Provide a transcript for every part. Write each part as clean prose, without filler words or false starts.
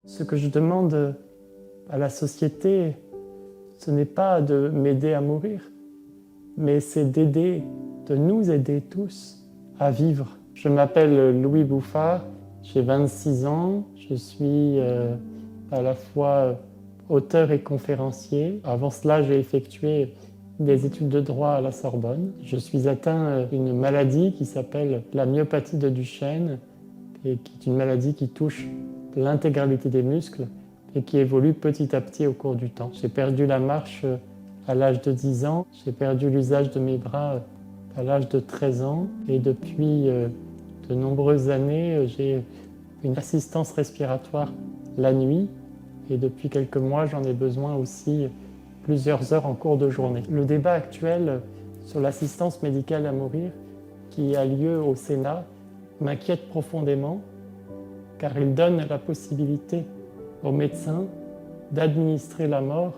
Ce que je demande à la société, ce n'est pas de m'aider à mourir, mais c'est de nous aider tous à vivre. Je m'appelle Louis Bouffard, j'ai 26 ans, je suis à la fois auteur et conférencier. Avant cela, j'ai effectué des études de droit à la Sorbonne. Je suis atteint d'une maladie qui s'appelle la myopathie de Duchenne, et qui est une maladie qui touche l'intégralité des muscles et qui évolue petit à petit au cours du temps. J'ai perdu la marche à l'âge de 10 ans, j'ai perdu l'usage de mes bras à l'âge de 13 ans et depuis de nombreuses années, j'ai une assistance respiratoire la nuit et depuis quelques mois, j'en ai besoin aussi plusieurs heures en cours de journée. Le débat actuel sur l'assistance médicale à mourir qui a lieu au Sénat m'inquiète profondément car il donne la possibilité au médecin d'administrer la mort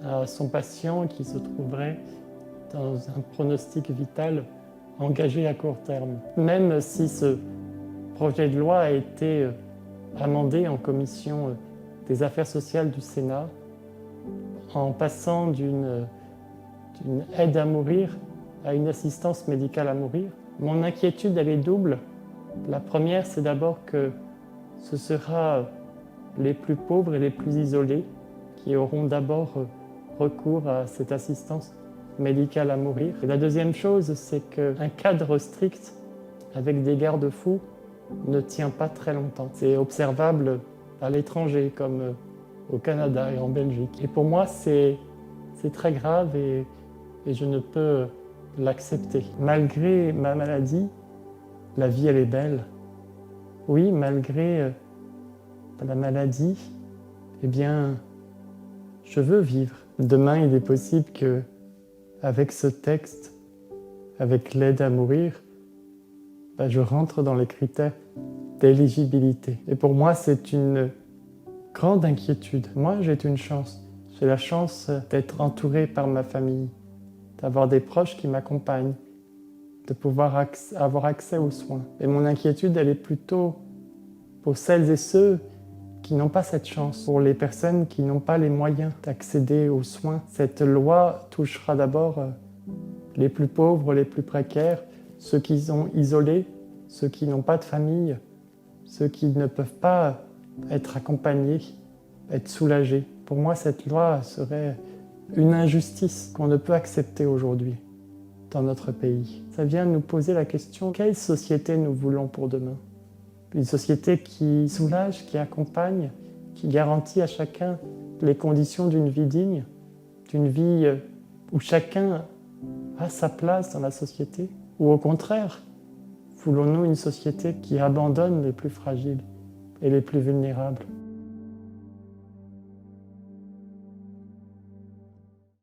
à son patient qui se trouverait dans un pronostic vital engagé à court terme. Même si ce projet de loi a été amendé en commission des affaires sociales du Sénat, en passant d'une aide à mourir à une assistance médicale à mourir, mon inquiétude elle est double. La première, c'est d'abord que ce sera les plus pauvres et les plus isolés qui auront d'abord recours à cette assistance médicale à mourir. Et la deuxième chose, c'est qu'un cadre strict avec des garde-fous ne tient pas très longtemps. C'est observable à l'étranger, comme au Canada et en Belgique. Et pour moi, c'est très grave et je ne peux l'accepter. Malgré ma maladie, la vie, elle est belle. Oui, malgré la maladie, eh bien, je veux vivre. Demain, il est possible que, avec ce texte, avec l'aide à mourir, je rentre dans les critères d'éligibilité. Et pour moi, c'est une grande inquiétude. Moi, j'ai une chance. J'ai la chance d'être entouré par ma famille, d'avoir des proches qui m'accompagnent, de pouvoir avoir accès aux soins. Et mon inquiétude, elle est plutôt pour celles et ceux qui n'ont pas cette chance, pour les personnes qui n'ont pas les moyens d'accéder aux soins. Cette loi touchera d'abord les plus pauvres, les plus précaires, ceux qui sont isolés, ceux qui n'ont pas de famille, ceux qui ne peuvent pas être accompagnés, être soulagés. Pour moi, cette loi serait une injustice qu'on ne peut accepter aujourd'hui dans notre pays. Ça vient nous poser la question, quelle société nous voulons pour demain ? Une société qui soulage, qui accompagne, qui garantit à chacun les conditions d'une vie digne, d'une vie où chacun a sa place dans la société, ou au contraire, voulons-nous une société qui abandonne les plus fragiles et les plus vulnérables ?